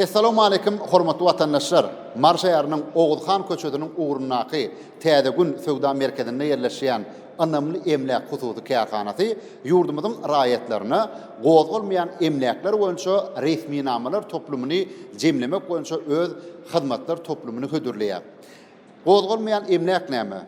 Assalamu alaykum hormatly watandaşlar. Mar şäheriniň Oğuzhan köçediniň uğrundaky Täzegün Söwda merkezinde ýerleşýän anamly emlak hususy kärhanasy ýurdumyzyň raýatlaryna gozgulmaýan emlaklar boýunça resmi namalar toplumyny jemlemek boýunça öz hyzmatlar toplumyny hödürleýär. Gozgulmaýan emlak näme?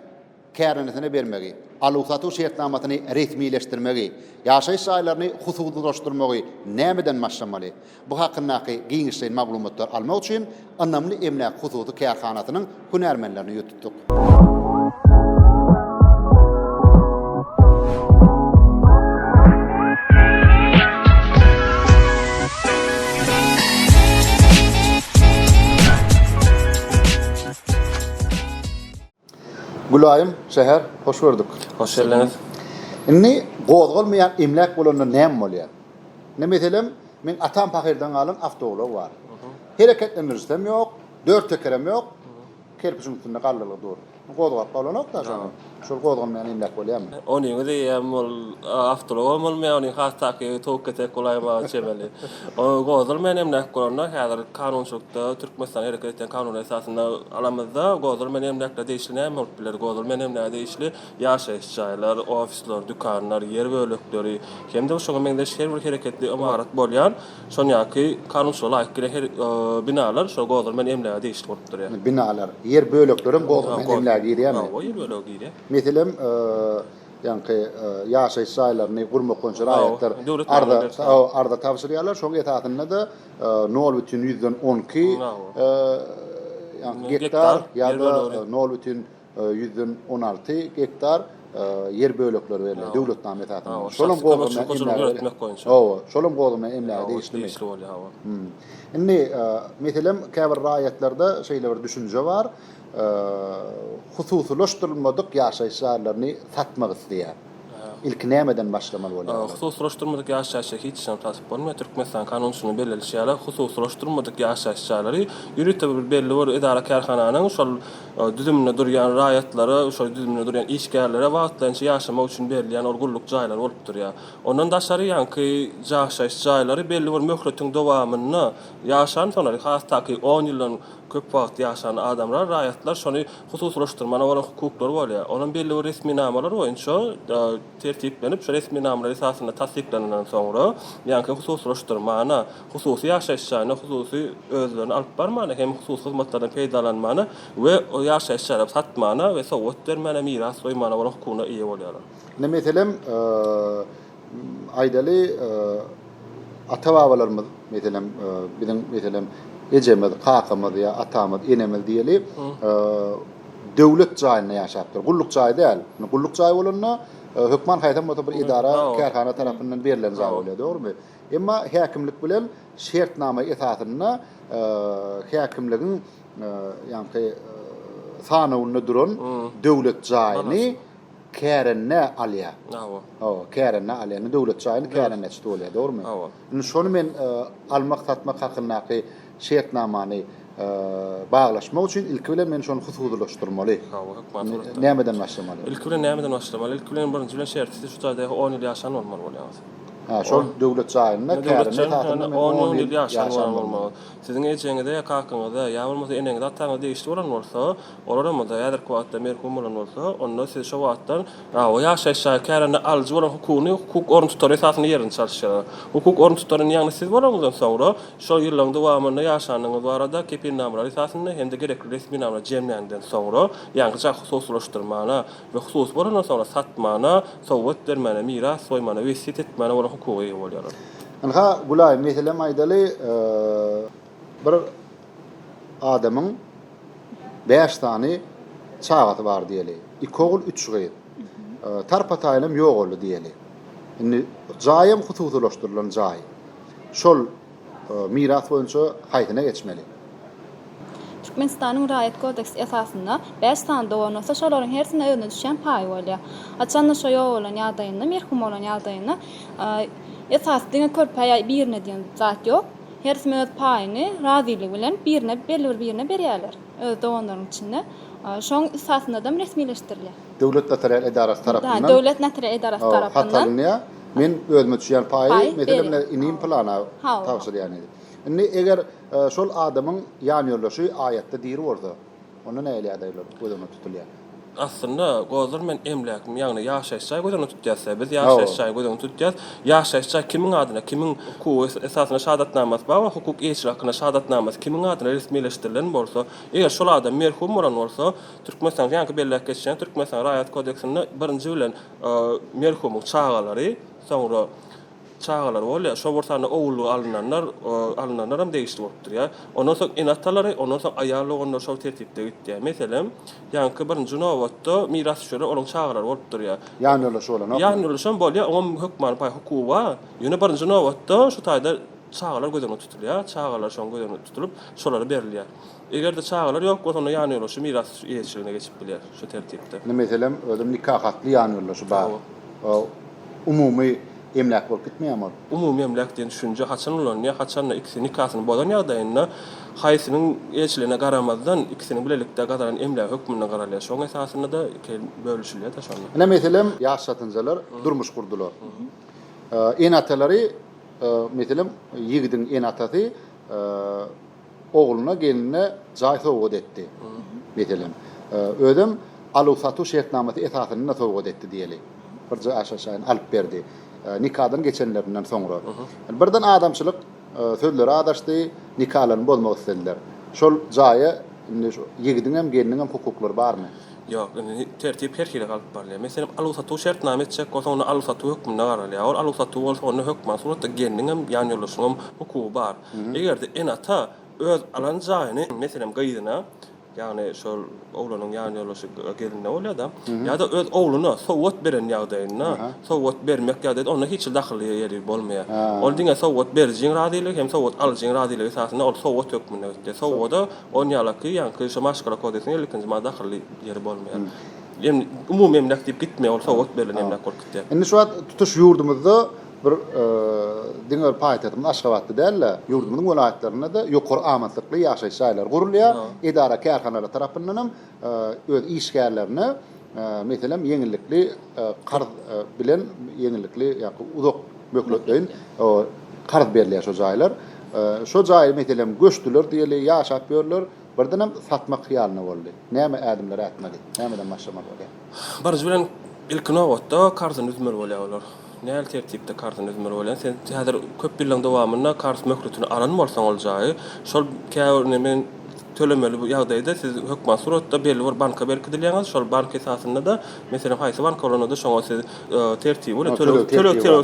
Kärhanasine bermegi, alusaty şertnamasyny resmileşdirmegi, ýaşaýyş şaýlaryny hususlylaşdyrmagy nämeden başlamaly? Bu hakyndaky giňişli maglumatlar almak üçin anamly emlak hususy kärhanasynyň hünärmenlerini ýetdik. Gulayım, şehir, hoş gördük. Hoş geldiniz. Inni gozgulmayan emlak bolanda näme bolýar? Näme edelim? Men atam pahirden alan avtogol var. Hereketlenirirsem yok, dört tekerem yok. Kerpiçin üstünde gallalyk dur. Gozgap bolanok da şonu. Şol gozgulmayan emlak bolýarmy? Ony öýem ol avtolog bolmaýan, ony hastaky tokete kolayma çemeli. O gozulmayan emlak bolanda häzir kanunçylykda Türkmenistan hereket eten kanun esasında alamyzda gozulmayan emlakda değişiklik bolup biler. Gozulmayan emlak değişiklik ýaşaýyş jaýlar, ofisler, dükanlar, ýer bölekleri, hemde şoňa meňde şer bir hereketli amarat bolýan, şonýaky kanunçylyğa aýkyr binalar şo gozulmayan emlak değişiklik bolup durýar. Binalar, yer bölekleri gozulmayan emlak ýerýärmi? O ýer bölek ýerýär. Meselem ýa-ni ýaşaýyş şaýlaryny gurmak boýunça raýatlar arda tawsirýarlar. Şoň etatynda da 0,12 hektar ýa-da 0,16 hektar yer bölekleri berilýär döwletname etatynda. Şolum gozulmayan emlak değişdirmek. Indi meselem käbir raýatlarda şeýle bir düşünje bar. Hususlaşdyrylmadyk ýaşaýyş şaýlaryny satmak isleýär. İlk nämeden başlamaly bolýar? Hususlaşdyrmadyk ýaşaýyş hiç şan tasip bolmaýar. Türkmenistan kanunçylygyny belleşýärler. Hususlaşdyrmadyk ýaşaýyş şaýlary ýürütde bir belli bir idara kärhananyň şol düzümine durýan raýatlary, şol düzümine durýan işgärlere wagtlança ýaşamak üçin berilýän orgulluk jaýlar bolup durýar. Ondan daşary ýanky ýaşaýyş jaýlary belli bir möhretiň dowamyny ýaşan sonary hastaky 10 ýyldan köp wagt ýaşan adamlar, raýatlar şonu hususlaşdyrmana bolan hukuklary bolýar. Onun belli bir resmi namalar boýunça tertiplenip, şu resmi namalar esasında tasdiklanan soňra ýanky hususlaşdyrmana, hususy ýaşaýyş şaýyna, hususy özlerini alyp barmana, hem hususy hyzmatlardan peýdalanmana we o ýaşaýyş şaýlary satmana we sowgat bermana, miras goýmana bolan hukugyna ýa bolýarlar. Näme edelim? Aýdaly ata-babalarymyz, meselem biziň meselem ejemez, kakymyz ýa atamyz, enemez diýeli, döwlet jaýyna ýaşapdyr. Gulluk jaý däl. Gulluk jaý bolanda hökman haýdan bir idara, kärhana tarapyndan berilen jaý bolýar, dogrymy? Emma häkimlik bilen şertnama esasynda häkimligiň ýanky sanawyny duran döwlet jaýyny kärenne alýar. Kärenne alýar. Döwlet jaýyny kärenne tutulýar, dogrymy? Indi şonu men almak satmak hakyndaky şertnamany bağlaşmak üçin ilk bilen men şonu hususlaşdyrmaly. Nämeden başlamaly? İlk bilen nämeden başlamaly? İlk bilen birinji bilen şertisi şu taýda 10 ýyl ýaşan bolmaly bolýar. Şol döwlet jaýyna kärenne tatynda 10 ýyl ýaşan bolmaly. Siziň ejeňizde ýa kakyňyzda ýa bolmasa eneňizde ataňyz değişdi bolan bolsa, olaramy da ýa-da kuwatda merhum bolan bolsa, onda siz şo wagtdan o ýaşaýyş kärenne aljy bolan hukuny hukuk orun tutar esasynda ýerini çalyşýar. Hukuk orun tutaryny ýagny siz bolanňyzdan soňra şol ýyllaryň dowamyny ýaşanyňyz barada kepilnameler esasynda hemde gerekli resmi namalar jemlenden soňra ýangy hususlaşdyrmana we husus bolandan soňra satmana, sowgat bermene, miras goýmana, wesiýet etmene bolan hukugy bolýar. Anha Gulay meselem aýdaly bir adamyň 5 tane çagaty bar diýeli. 2 ogul 3 gyýyt. Tarpataýlym ýok boldy diýeli. Indi jaýym hususlaşdyrylan jaý. Şol miras boýunça haýdyna geçmeli. Türkmenistanyň raýat kodeksi esasynda 5 tane dogan bolsa, şolaryň hersine öňe düşen paý bolýar. Açanda şo ýok bolan ýagdaýynda, merhum bolan ýagdaýynda esas diňe körpäýä birine diýen zat ýok. Hersine öz paýyny razylyk bilen birine belli bir birine berýärler. Öz doganlaryň içinde. Şoň esasynda da resmileşdirilýär. Döwlet notarial edarasy tarapyndan. Döwlet notarial edarasy tarapyndan. Men özüme düşen paýy, meselem inim plana tawsir ýany. Indi eger şol adamyň ýan ýoldaşy aýatda diýir bolsa, onu näle ýa-daýlar gözüne tutulýar. Aslında gozlar men emlakym ýagny ýaşaýşy gözüne tutýarsa, biz ýaşaýşy gözüne tutýar. Ýaşaýşy kimin adyna, kimin hukuky esasyna şahadatnamasy bar, hukuk eýçi hakyna şahadatnamasy kimin adyna resmileşdirilen bolsa, eger şol adam merhum bolan bolsa, Türkmenistan ýa-ni belli geçen Türkmenistan Raýat Kodeksinde birinji bilen merhumyň çagalary, soňra çağalar bolýar, şo borsany owlu alynanlar hem değişdi bolupdyr ýa. Ondan soň enatalary, ondan soň aýaly onlar şo tertipde gitdi. Meselem, ýa-ni birinji nowatda miras şöre olan çağalar bolupdyr ýa. Ýan ýoldaşy bolan. Ýa-ni ýoldaşan bolýar, oňa hökman paý hukuky bar. Ýöne birinji nowatda şu taýda çağalar gözüne tutulýar, çağalar şoň gözüne tutulup şolary berilýär. Eger de çağalar ýok bolsa, onda ýa-ni ýoldaşy miras eýçiligine geçip bilýär şu tertipde. Meselem özüm nikah hakly ýan ýoldaşy bar. Umumy emlak bolup gitmeýär. Umumy emlak diýen düşünje haçan ulanýar, haçan ikisi nikasyny bolan ýagdaýynda haýsynyň eýçiligine garamazdan ikisini bilelikde gadaran emlak hökmüne garalýar. Şoň esasynda da bölüşilýär da şonda. Ene meselem ýaş satynjalar durmuş kurdular. Enatalary meselem ýigidin enatady oğluna geline jaý sowgat etdi. Meselem ödüm alusatu şertnamasy esasyny sowgat etdi diýeli. Bir aşaşaýyn alyp berdi. Nikahdan geçenlerinden sonra. Birden adamçılık sözleri adaşdy, nikahlarını bozmak istediler. Şol jaýa ýigidin hem geliniň hem hukuklary barmy? Ýok, tertip her hili galyp barlýar. Meselem alusatu şertname etjek, onu alusatu hökmüne garalýar. Ol alusatu bolsa onu hökmen suratda geliniň hem ýan ýoldaşynyň hukuky bar. Egerde enata öz alan jaýyny meselem gaýdyna, ýagny şol oglanyň ýan ýoldaşy geline bolýar da, ýa-da öz ogluny sowgat beren ýagdaýynda, sowgat bermek ýa-da ona hiç daxly ýeri bolmaýar. Ol diňe sowgat berjiň radylyk hem sowgat aljiň radylyk esasynda ol sowgat hökmüne gitdi. Sowgada on ýalaky ýa-ni şu maşgala kodeksine 50-nji madda daxly ýeri bolmaýar. Ýani umumy emlak diýip gitmeýär, ol sowgat berilen emlak bolup gitdi. Indi şu wagt tutuş ýurdumyzda bir diňer paýtatym Aşgabatda dälle, ýurdumyň welaýatlaryna da ýokary amatlykly ýaşaýyş ýaýlary gurulýar. Edara kärhanalar tarapyndan hem öz işgärlerini meselem ýeňillikli qarz bilen ýeňillikli ýa-ni uzak möhletleýin qarz berilýär şo jaýlar. Şo jaý meselem göçdüler diýeli ýaşap ýörler. Birden hem satmak hyýalyna boldy. Näme adamlar etmeli? Nämeden başlamak bolýar? Barjy bilen ilk nowatda karzyny üzmeli bolýarlar. Näl tertipde karzyny üzmeli bolýar? Sen häzir köp ýyllaryň dowamynda karz möhletini alan bolsaň ol jaý, şol käwrni men tölemeli bu ýagdaýda siz hökmen suratda belli bir banka berkidilýäňiz, şol bank esasynda da meselem haýsy banka bolanada şoňa siz tertip bolan tölew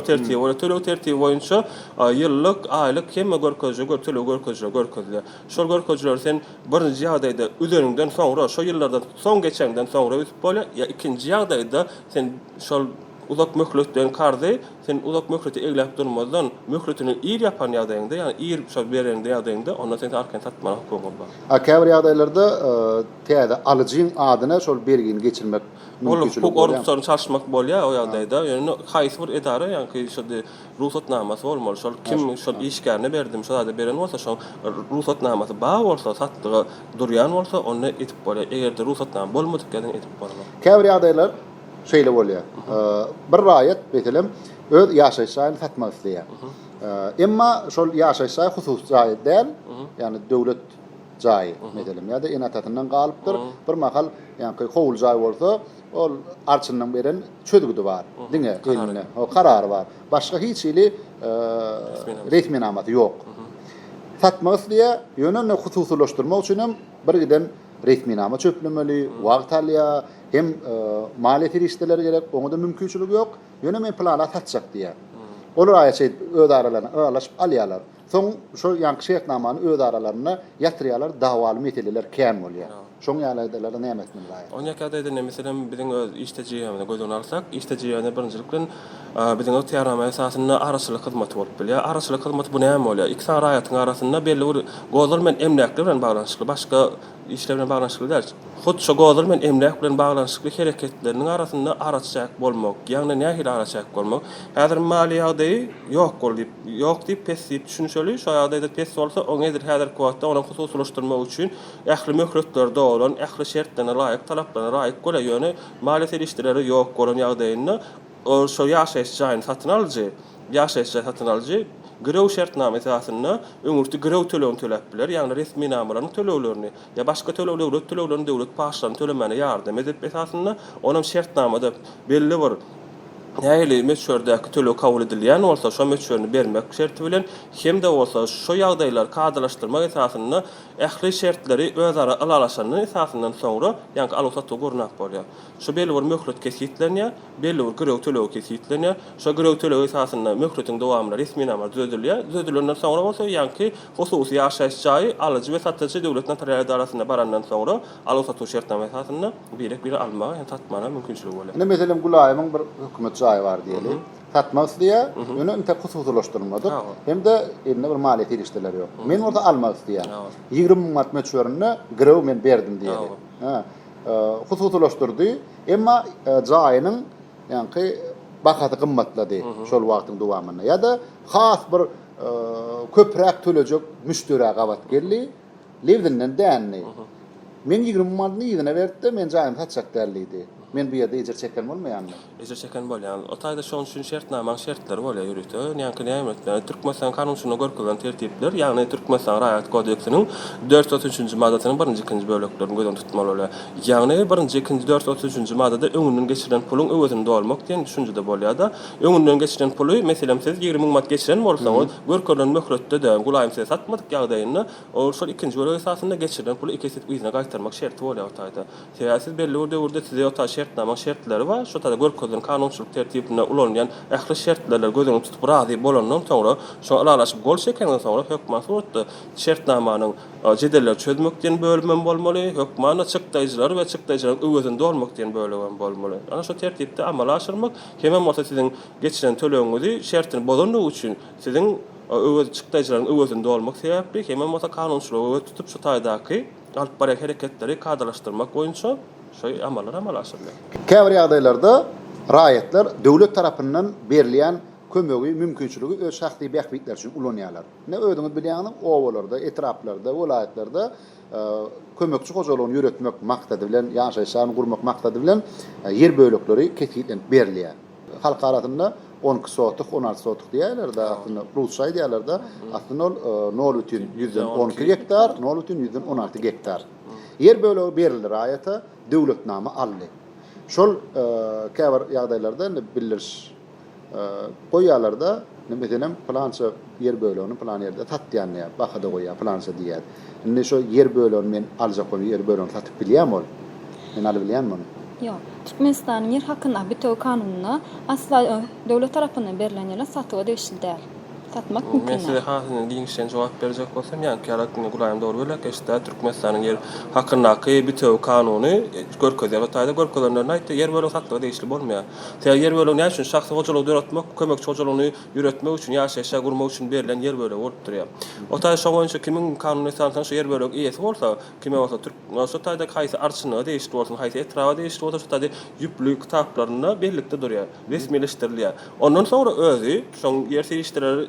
tertibi boýunça ýyllyk, aýlyk hemme görkezler. Şol görkezler sen birinji ýagdaýda üzerinden soňra şo ýyllardan soň geçenden soňra üsüp bolýar, ýa ikinji ýagdaýda sen şol uzak möhletden kardy, sen uzak möhleti eglep durmazdan möhletini ýer ýapan ýagdaýynda, ýani ýer şol beren ýagdaýynda onda sen arkan satmana hukuky bar. Käbir ýagdaýlarda täze alyjyň adyna şol bergini geçirmek mümkinçilik bolýar. Hukuk organlaryny çalışmak bolýar o ýagdaýda, ýani haýsy bir edara, ýani şol ruhsatnamasy bolmaly. Şol kim şol işgärine berdim, şol ady beren bolsa, şol ruhsatnamasy bar bolsa, satdygy durýan bolsa, onu etip bolýar. Egerde ruhsatnama bolmadykdan etip bolmaz. Käbir ýagdaýlar şeýle bolýar. Bir raýat betelem öz ýaşaýyş ýaryny satmak isleýär. Emma şol ýaşaýyş ýary hususy jaý däl, ýani döwlet jaý betelem ýa-da enatatyndan galypdyr. Bir mahal ýani howul jaý bolsa, ol arçyndan beren çödügüdi bar. Diňe eline o karary bar. Başga hiç ýyly resminamaty ýok. Satmak isleýär, ýöne hususylaşdyrmak üçin hem bir giden resminama çöplemeli, wagt alýar, hem maliýet işleri gerek, oňa da mümkinçilik ýok. Ýöne men plana satjak diýär. Olar aýaçy öz aralaryna aralaşyp alýarlar. Soň şo ýanky şertnamany öz aralaryna ýatyrýarlar, dawaly meseleler kän bolýar. Şoň ýalydalara näme etmeli laýyk? On ýakadaýda meselem biziň öz iştejýämine gözüne alsak, iştejýäne birinjilikden biziň öz teorema esasynda araçylyk hyzmaty bolup bilýär. Araçylyk hyzmaty bu näme bolýar? İki raýatyň arasynda belli bir gozlar men emlakly bilen baglanşykly, başga işler bilen baglanşykly däl. Hut şo gozlar men emlak bilen baglanşykly hereketleriniň arasynda araçjak bolmak, ýagny nähili araçjak bolmak. Häzir mali ýagdaýy ýok diýip pes diýip düşünşeli, şo ýagdaýda pes bolsa, oňa edir häzir kuwatda onu hususlaşdyrmak üçin ähli möhletler olan ähli şertlerine laýyk, talaplarına laýyk gola ýöne maliýet işleri ýok bolan ýagdaýynda şo ýaşaýyş jaýyny satyn alyjy, Görev şertname esasında öňürti görew töleýän töläpdiler. Ýagny resmi namalaryň tölewlerini ýa başga tölewlerini döwlet paşlaryny tölemene ýardam edip esasında onuň şertnamada belli bir Nähili meşhurdaki tölew kabul edilýän bolsa, şo meşhurny bermek şerti bilen hem-de bolsa şo ýagdaýlar kadalaşdyrmak esasında ähli şertleri özara alalaşanyny esasyndan soňra, ýani alusatda görnäk bolýar. Şo belli bir möhlet kesitlenýär, belli bir görew tölew kesitlenýär. Şo görew tölew esasynda möhletiň dowamında resmi namar düzedilýär. Düzedilenden soňra bolsa, ýani hususy ýaşaýyş jaýy alyjy we satjy döwlet notariýat arasynda barandan soňra alusatda şertname esasynda bir almaga, ýani satmana mümkinçiligi bolýar. Ne mesela Gulayymyň bir hökümet jaýy bar diýeli. Satmak diye öňe inte hususlaşdyrmadyk. Hem de eline bir maliýet ilişkileri ýok. Men orada almak diýär. 20 manat meçhörüne görew men berdim diýeli. Ha. Hususlaşdyrdy. Emma jaýynyň ýani bakaty gymmatlady şol wagtyň dowamyna. Ya da has bir köprek төлejek müşteri gabat geldi. Lewdinden dänli. Men 20 manatny ýygyna berdi, men jaýym satjak därliydi. Men bu ýerde ejer çeken bolmaýanmy? Ejer çeken bolýan. O taýda şoň üçin şertnamaň şertleri bolýar ýürüýdi. Ýani näme? Türkmenistan kanunyna görkezlen tertipler, ýani Türkmenistan Raýat Kodeksiniň 433-nji maddasynyň 1-nji böleklerini gözden tutmaly bolýar. Ýani 1-nji, 2-nji 433-nji maddada öňünden geçirilen puluň özünde bolmak diýen düşünjede bolýar da. Öňünden geçirilen puly, meselem siz 20 000 manat geçiren bolsaňyz, görkezlen möhletde de gulaýym size satmadyk ýagdaýynda, şol 2-nji bölek esasynda geçirilen puly iki set ýyzyna gaýtarmak şerti bolýar o taýda. Siz belli bir döwürde size o taýda şertnama şertleri var. Şu taýda görkezlen kanunçylyk tertibine ulanýan ähli şertlerler gözüňe tutup razy bolandan soňra, şo alalaşyp gol çekenden soňra hökümet surutdy. Şertnamanyň jedeller çözmek diýen bölümem bolmaly, hökümet çykdaýjylar we çykdaýjylaryň özünde bolmak diýen bölümem bolmaly. Ana şu tertipde amal aşyrmak hemem bolsa siziň geçiren tölegiňizi şertini bozanlyk üçin siziň öz çykdaýjylaryň özünde bolmak sebäpli hemem bolsa kanunçylygy tutup şu taýdaky alyp barýan hereketleri kadalaşdyrmak boýunça şoý amal aşyrlar. Käbir ýagdaýlarda raýatlar döwlet tarapyndan berilýän kömegi, mümkinçiligi öz şahsy bähbitler üçin ulanýarlar. Ne öýdüňiz bilýäňiz, owalarda, etraplarda, welaýatlarda kömekçi hojalygyny ýöretmek maksady bilen, ýaşaýşany gurmak maksady bilen ýer bölekleri kesitlenip berilýär. Halk arasynda 12 sotuk, 16 sotuk diýerler da, aslında Rusça diýerler da, aslında 0,112 hektar, 0,116 hektar. Yer bölegi berildi raýata, döwletnama aldy. Şol käbir ýagdaýlarda bildiriş goýýarlarda, meselem plança yer bölegini plan ýerde satýanlar, bahada goýýar, plança diýär. Indi şo yer bölegini men aljak bolan yer bölegini satyp bilýärmi ol? Men alyp bilýärmi? Ýok. Türkmenistanyň yer hakyna bitow kanunyna asla döwlet tarapyndan berilen ýerler satyga degişli däl. Satmak mümkin. Mesele hasyny diňişden jogap berjek bolsam, ýani kärakny gulaýym dogry bilen, işte Türkmenistanyň yer hakynaky bitow kanuny görkezler, o taýda görkezlerden aýtdy, yer bölegi satyga degişli bolmaýar. Täze yer bölegi näçe üçin şahsy hojalyk ýöretmek, kömekçi hojalygyny ýöretmek üçin, ýaşaýşa gurmak üçin berilen yer bölegi bolup durýar. O taýda şo boýunça kimin kanuny esasen şo yer bölegi iýesi bolsa, kime bolsa şo taýda haýsy arçyny degişli bolsun, haýsy etrawa degişli bolsa, şo taýda ýüplü kitaplarynda bellikde durýar, resmileşdirilýär. Ondan soňra özü şo yer serişdirer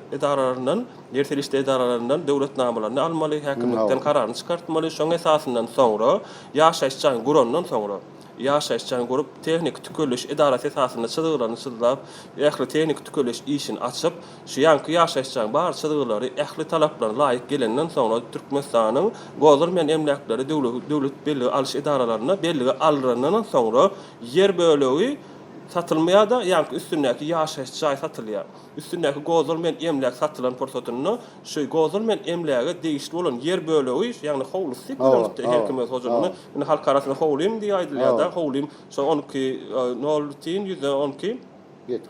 yer serişde edaralarından döwlet namalaryny almaly, häkimlikden kararny çykartmaly. Şoň esasyndan soňra ýaşaýyş jaýyny gurandan soňra ýaşaýyş jaýyny gurup tehnik tükeliş edarasy esasynda çyzyklaryny çyzlap, ähli tehnik tükeliş işini açyp, şu ýanky ýaşaýyş jaýyny bar çyzyklary ähli talaplaryna laýyk gelenden soňra Türkmenistanyň gozur men emlakları döwlet belli alyş edaralaryna belli alrandan soňra yer bölegi satılmaya da ýani üstündäki ýaşaýyş jaý satylýar. Üstündäki gozul men emlak satylan porsotuny şu gozul men emlage degişli bolan ýer bölegi, ýani howlusy herkime hojalygyny, indi halk arasynda howlym diýip aýdylýar da, howlym şo 12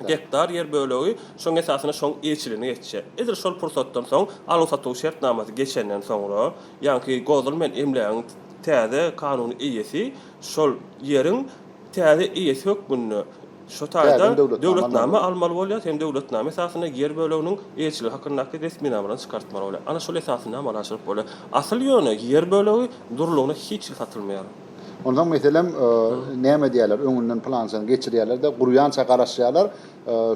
hektar yer bölegi, şoň esasyna şoň eçilini geçýär. Edir şol porsotdan soň alyp-satyw şertnamasy geçenden soňra, ýani gozul men emlagyň täze kanuny iýesi şol ýeriň täze iýesi hökmünü şu taýda döwletname almaly bolýar, hem döwletname esasynda yer böleginiň eýçiligi hakyndaky resmi namalaryny çykartmaly bolýar. Ana şol esasynda amal aşyryp bolýar. Asyl ýöne yer bölegi durulugyna hiç satylmaýar. Ondan meselem näme diýerler, öňünden plançany geçirýärler de gurýança garaşýarlar,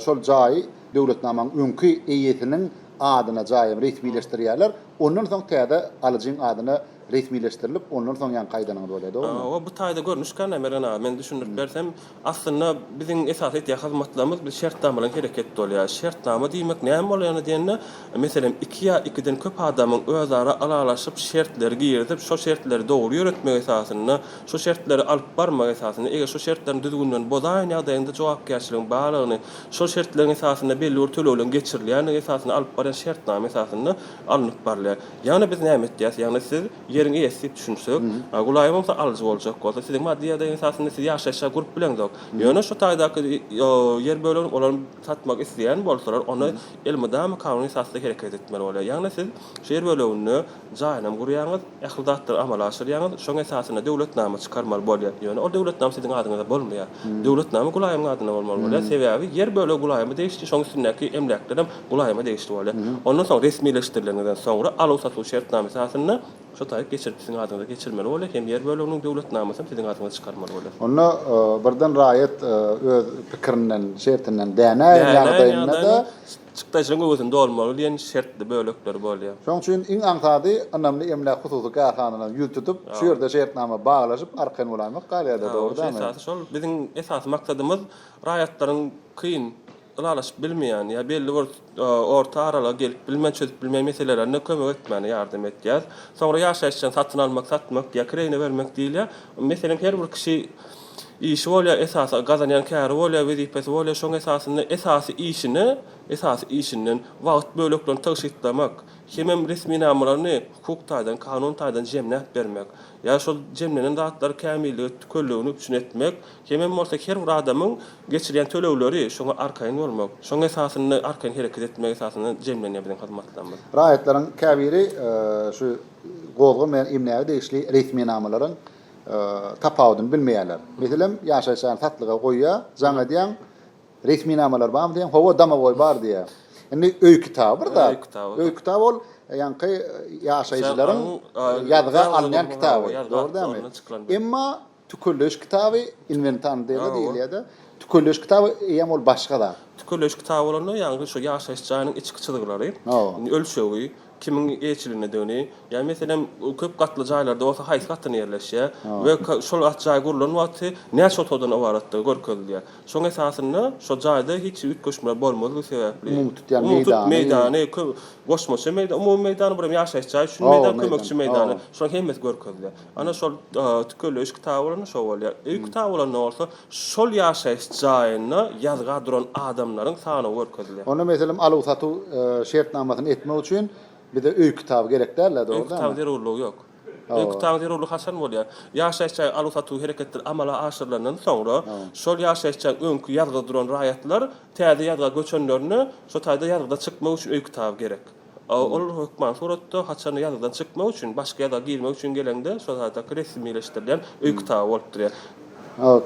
şol jaý döwletnamanyň öňki eýetiniň adyna jaýym resmileşdirýärler. Ondan soň täze alyjyň adyna resmileştirilip ondan soň ýa gaýdanyň bolýar, dogrymy? O bu taýda görnüşken Emerana men düşünüp bersem aslında bizim esas etýän hyzmatlarymız bir şertnama bilen hereket bolýar. Şertnama diýmek näme bolýany diýende meselem 2 ýa 2den köp adamyň özara alalaşyp şertleri giýerip şo şertleri dogry ýöretmek esasyny, şo şertleri alyp barmak esasyny, eger şo şertlerini düzgünden bozaýan ýagdaýynda jogapkärçiligiň barlygyny, şo şertlerin esasyny belli bir töleýlen geçirilýän esasyny alyp baran şertnama esasyny alınıp barlýar. Ýani biz näme etdiýäs? Ýani siz ýeriň eýesi düşünsek, gulaýym bolsa alyjy boljak bolsa, siziň maddi ýa-da esasyny siz ýaşaýşa gurup bilen dok. Ýöne şo taýdaky ýer bölegi olaryň satmak isleýän bolsalar, onu elmydamy kanuny esasynda hereket etmeli bolýar. Ýani siz şeýer bölegini jaýynam gurýaňyz, ählidatlar amal aşyrýaňyz, şoň esasyna döwletnama çykarmaly bolýar. Ýöne o döwletnama siziň adyňyza bolmaýar. Döwletnama gulaýymyň adyna bolmaly bolýar. Sebäbi ýer bölegi gulaýymy değişdi, şoň üstündäki emlaklar hem gulaýymy değişdi bolýar. Ondan soň resmileşdirilenden soňra alyp-satyw şertnama esasyny şo taýyp geçirip siziň adyňyza geçirmeli bolýar. Hem ýer böleginiň döwletnamasyny siziň adyňyza çykarmaly bolýar. Onu birden raýat öz pikirinden, şertinden dänäýän ýagdaýynda da çykdaşyň gözünde bolmaly diýen şertli bölekler bolýar. şoň üçin iň aňsady anamly emlak hususy garhanyny ýütutup, şu ýerde şertnama baglaşyp arkan bolamak galýada, dogrymy? Esasy şol biziň esas maksadymız raýatlaryň kyn ulalaşyp bilmeýän ýa belli bir orta arala gelip bilmän çözüp bilmeýän meselelerine kömek etmäni ýardym etýär. Soňra ýaşaýyş üçin satyn almak, satmak ýa kirene bermek diýilýär. Meselem her bir kişi işi bolýar, esasy gazanýan käri bolýar, wezipesi bolýar, şoň esasyny esasy işinden wagt böleklerini täşitlemek, hemem resmi namalaryny hukuk taýdan, kanun taýdan jemnäp bermek, ýa şol jemlenen datlary kämilligi tükölligini üçin etmek, hemem bolsa her bir adamyň geçirýän töleýleri şoňa arkaýyn bolmak, şoň esasyny arkaýyn hereket etmek esasyny jemlenýär biziň hyzmatlarymyz. Raýatlaryň käbiri şu golgy men emnäge değişli resmi namalaryň tapawdyn bilmeýärler. Meselem ýaşaýşan tatlyga goýýa, jaňa diýen resmi namalar bar diýen, howa dama boy bar diýen. Indi öý kitabyr da. Öý kitap ol, ýanky ýaşaýjylaryň ýazga alynýan kitaby. Dogrymy? Emma tükülleş kitaby inventan diýilýär. Tükülleş kitaby ýa ol başga da. Tükülleş kitaby bolany ýa-ni şo ýaşaýyş jaýynyň içki çyzyklary, ölçegi, kimin eýçiligine döni, ýa meselem köp gatly jaýlarda bolsa haýs gatyny ýerleşýär we şol jaý gurulan wagty näçe otodan awaratdy görkezilýär. Şoň esasyny şo jaýda hiç ütköşme bolmady sebäpli. Meýdany, goşmaça meýdan, umumy meýdany bilen ýaşaýyş jaý, şu meýdan kömekçi meýdany. Şo hemmes görkezilýär. Ana şol tükülleş kitaby bolany şo bolýar. Kitaby bolany bolsa şol ýaşaýyş jaýyny ýazga duran adamlaryň sany görkezilýär. Onu meselem alyp-satyw şertnamasyny etmek üçin bir de öý kitaby gerek derler, dogrymy? Öý kitaby derullygy ýok. Öý kitaby derullygy haçan bolýar? Ýaşaýyş alyp-satyw hereketler amala aşyrlandan soňra şol ýaşaýyş öňkü ýazga duran raýatlar täze ýazga göçenlerini şo taýda ýazgada çykmak üçin öý kitaby gerek. Ol hökman suratda haçan ýazgadan çykmak üçin, başga ýazga girmek üçin gelende şo taýda resmileşdirilýän öý kitaby bolup durýar.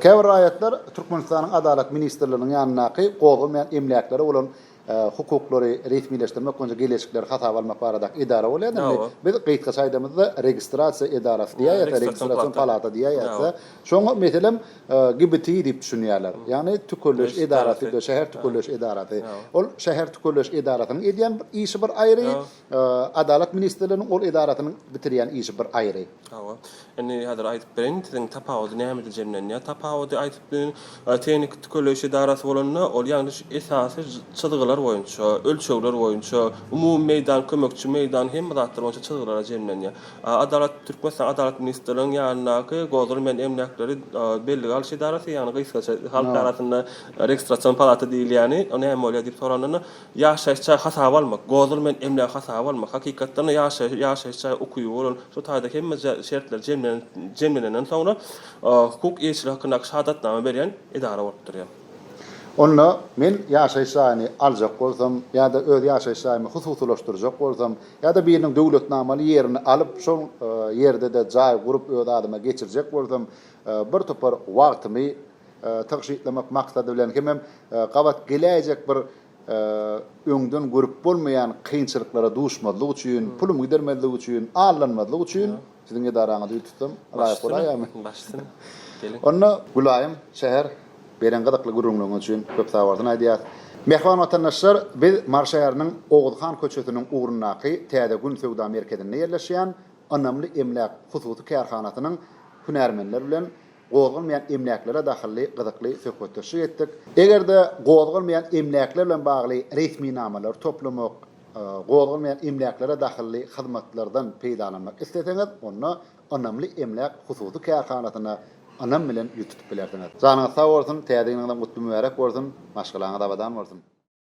Käbir raýatlar Türkmenistanyň Adalet Ministrliginiň ýanynaky gowy men emlaklary bolan hukuklary resmileşdirmek boýunça gelişikler hatap almak barada idara bolýar. Biz gaýtga saýdamyzda registrasiýa edarasy diýär, registrasiýa palata diýär. Şoňa meselem GBT diýip düşünýärler. Ýani tükülleş edarasy, şäher tükülleş edarasy. Ol şäher tükülleş edarasynyň edýän işi bir aýry, Adalet Ministrliginiň ol edarasynyň bitirýän işi bir aýry. Eni häzir aýdyp berin, siziň tapawdy näme diýenler? Tapawdy aýdyp teknik tükülleş edarasy bolanyna ol ýani esasy çyzygylar boýunça, ölçegler boýunça, umumy meýdan, kömekçi meýdan hemme zatlar boýunça çyzygylara jemlenýär. Türkmenistan Adalet Ministrliginiň ýanynaky gozur men emlaklary belli gal edarasy, ýani gysgaça halk arasynda registrasiýon palata diýilýäni, ony hem bolýar diýip soranyny ýaşaýyşça hasap almak, gozur men emlak hasap almak, hakykatdan ýaşaýyşça okuýy bolan, şo taýda hemme şertler jemlenenden soňra hukuk eýçiligi hakynda şahadatnama berýän edara bolup durýar. Onu men ýaşaýyş jaýyny aljak bolsam, ýa-da öz ýaşaýyş jaýymy hususlaşdyrjak bolsam, ýa-da biriniň döwletnamaly ýerini alyp şol ýerde de jaý gurup öz adyma geçirjek bolsam, bir topar wagtymy täşitlemek maksady bilen hemem gabat geläjek bir öňden görüp bolmaýan kynçylyklara duşmadlyk üçin, pulum gidermedlik üçin, allanmadlyk üçin siziň edaraňyzy tutdum. Raýat bolýarmy? Başsyn. Gelin. Onu gulaýym şäher beren gadakly gurulmagy üçin köp sawardan aýdýar. Mehman watandaşlar, biz Marşaýarynyň Oğuzhan köçetiniň ugrundaky täze gün sowda merkezinde ýerleşýän önemli emlak hususy kärhanatynyň hünärmenleri bilen gozulmayan emlaklere dahilli gyzykly söhbetleşik etdik. Egerde gozulmayan emlaklar bilen bagly resmi namalar toplamak, gozulmayan emlaklere dahilli hyzmatlardan peýdalanmak isteseňiz, onu önemli emlak hususy kärhanatyna anam bilen ýutup bilerdiňiz. Janyňyz sag bolsun, täze ýylyňyzdan gutly mübarek bolsun, maşgalaňyz abadan bolsun.